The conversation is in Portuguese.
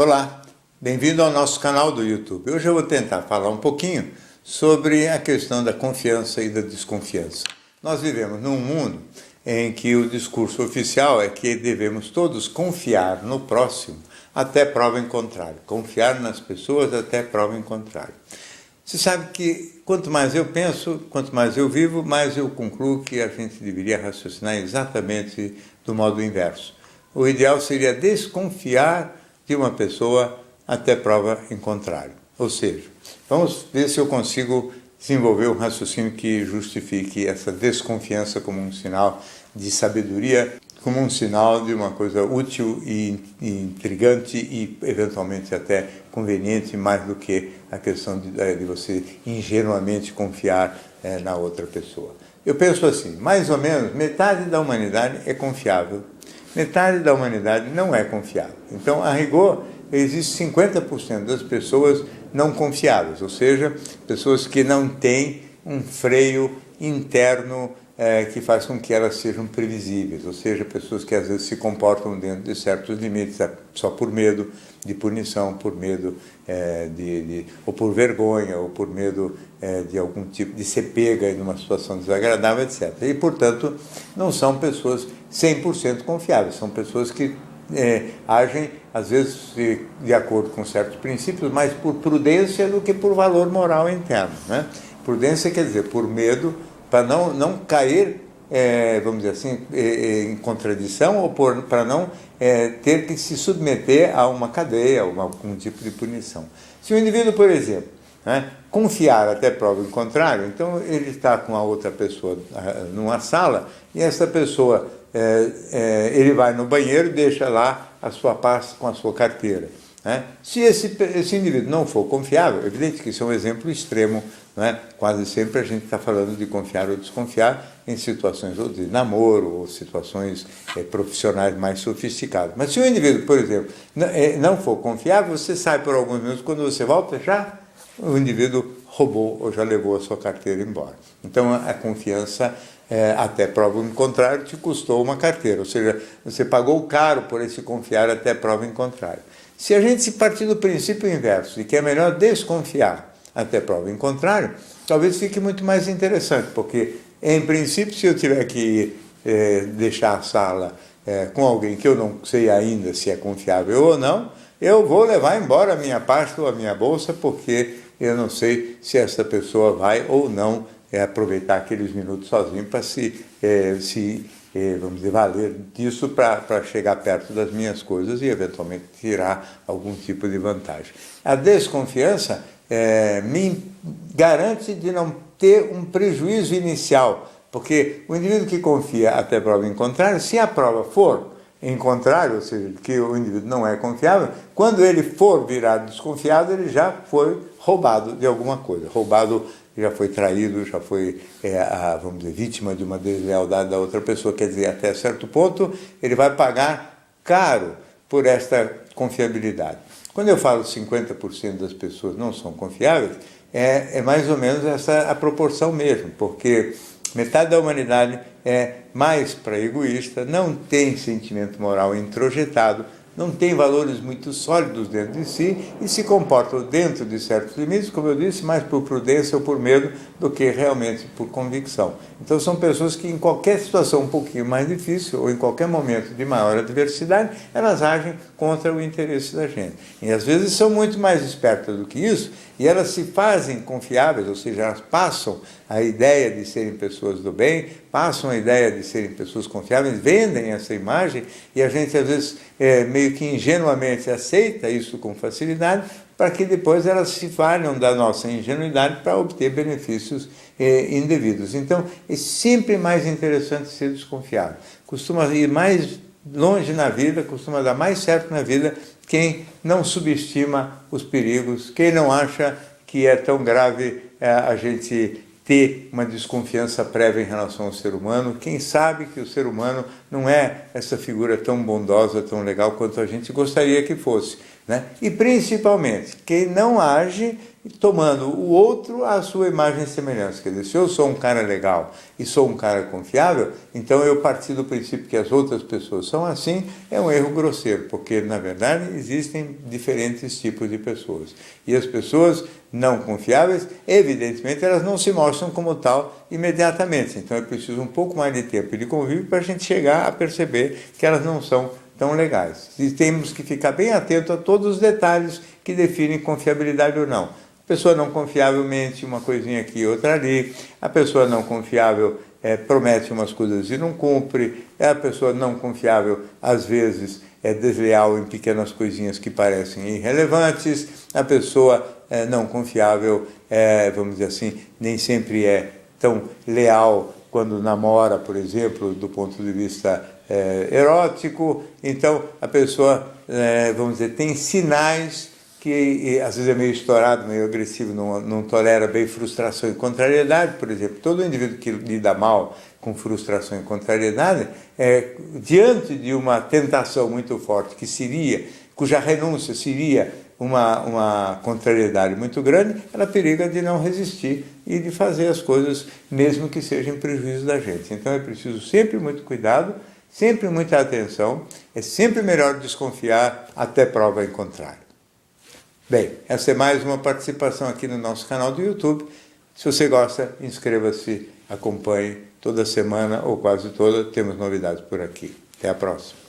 Olá, bem-vindo ao nosso canal do YouTube. Hoje eu vou tentar falar um pouquinho sobre a questão da confiança e da desconfiança. Nós vivemos num mundo em que o discurso oficial é que devemos todos confiar no próximo até prova em contrário. Confiar nas pessoas até prova em contrário. Você sabe que quanto mais eu penso, quanto mais eu vivo, mais eu concluo que a gente deveria raciocinar exatamente do modo inverso. O ideal seria desconfiar de uma pessoa até prova em contrário. Ou seja, vamos ver se eu consigo desenvolver um raciocínio que justifique essa desconfiança como um sinal de sabedoria, como um sinal de uma coisa útil e intrigante e eventualmente até conveniente, mais do que a questão de você ingenuamente confiar na outra pessoa. Eu penso assim, mais ou menos metade da humanidade é confiável, metade da humanidade não é confiável. Então, a rigor, existe 50% das pessoas não confiáveis, ou seja, pessoas que não têm um freio interno que faz com que elas sejam previsíveis, ou seja, pessoas que às vezes se comportam dentro de certos limites, só por medo de punição, por medo ou por vergonha, ou por medo de algum tipo de ser pega em uma situação desagradável, etc. E, portanto, não são pessoas 100% confiáveis, são pessoas que agem, às vezes, de acordo com certos princípios, mais por prudência do que por valor moral interno, né? Prudência quer dizer por medo, para não cair, vamos dizer assim, em contradição, ou para não ter que se submeter a uma cadeia, a algum tipo de punição. Se o indivíduo, por exemplo, confiar até prova em contrário, então ele está com a outra pessoa numa sala, e essa pessoa, ele vai no banheiro e deixa lá a sua pasta com a sua carteira. Se esse indivíduo não for confiável, é evidente que isso é um exemplo extremo, quase sempre a gente está falando de confiar ou desconfiar em situações ou de namoro ou situações profissionais mais sofisticadas. Mas se o indivíduo, por exemplo, não for confiável, você sai por alguns minutos, quando você volta, já o indivíduo roubou ou já levou a sua carteira embora. Então a confiança, até prova em contrário, te custou uma carteira, ou seja, você pagou caro por esse confiar até prova em contrário. Se a gente se partir do princípio inverso, de que é melhor desconfiar até prova em contrário, talvez fique muito mais interessante, porque, em princípio, se eu tiver que deixar a sala com alguém que eu não sei ainda se é confiável ou não, eu vou levar embora a minha pasta ou a minha bolsa, porque eu não sei se essa pessoa vai ou não aproveitar aqueles minutos sozinho para vamos dizer, valer disso para chegar perto das minhas coisas e, eventualmente, tirar algum tipo de vantagem. A desconfiança me garante de não ter um prejuízo inicial, porque o indivíduo que confia até prova em contrário, se a prova for em contrário, ou seja, que o indivíduo não é confiável, quando ele for virar desconfiado, ele já foi roubado de alguma coisa, já foi traído, já foi, vamos dizer, vítima de uma deslealdade da outra pessoa. Quer dizer, até certo ponto, ele vai pagar caro por esta confiabilidade. Quando eu falo 50% das pessoas não são confiáveis, é mais ou menos essa a proporção mesmo, porque metade da humanidade é mais para egoísta, não tem sentimento moral introjetado, não tem valores muito sólidos dentro de si e se comportam dentro de certos limites, como eu disse, mais por prudência ou por medo do que realmente por convicção. Então são pessoas que em qualquer situação um pouquinho mais difícil ou em qualquer momento de maior adversidade, elas agem contra o interesse da gente. E às vezes são muito mais espertas do que isso e elas se fazem confiáveis, ou seja, elas passam a ideia de serem pessoas do bem, passam a ideia de serem pessoas confiáveis, vendem essa imagem e a gente às vezes meio que ingenuamente aceita isso com facilidade para que depois elas se valham da nossa ingenuidade para obter benefícios indevidos. Então, é sempre mais interessante ser desconfiado. Costuma ir mais longe na vida, costuma dar mais certo na vida quem não subestima os perigos, quem não acha que é tão grave a gente ter uma desconfiança prévia em relação ao ser humano, quem sabe que o ser humano não é essa figura tão bondosa, tão legal quanto a gente gostaria que fosse, né? E principalmente, quem não age tomando o outro à sua imagem e semelhança. Quer dizer, se eu sou um cara legal e sou um cara confiável, então eu partir do princípio que as outras pessoas são assim, é um erro grosseiro, porque, na verdade, existem diferentes tipos de pessoas. E as pessoas não confiáveis, evidentemente, elas não se mostram como tal imediatamente. Então é preciso um pouco mais de tempo e de convívio para a gente chegar a perceber que elas não são tão legais. E temos que ficar bem atento a todos os detalhes que definem confiabilidade ou não. A pessoa não confiável mente uma coisinha aqui, outra ali. A pessoa não confiável promete umas coisas e não cumpre. A pessoa não confiável, às vezes, é desleal em pequenas coisinhas que parecem irrelevantes. A pessoa não confiável, vamos dizer assim, nem sempre é tão leal quando namora, por exemplo, do ponto de vista erótico. Então, a pessoa, vamos dizer, tem sinais que às vezes é meio estourado, meio agressivo, não tolera bem frustração e contrariedade. Por exemplo, todo indivíduo que lida mal com frustração e contrariedade, diante de uma tentação muito forte, cuja renúncia seria uma contrariedade muito grande, ela periga de não resistir e de fazer as coisas, mesmo que sejam em prejuízo da gente. Então é preciso sempre muito cuidado, sempre muita atenção, é sempre melhor desconfiar até prova em contrário. Bem, essa é mais uma participação aqui no nosso canal do YouTube. Se você gosta, inscreva-se, acompanhe toda semana ou quase toda, temos novidades por aqui. Até a próxima.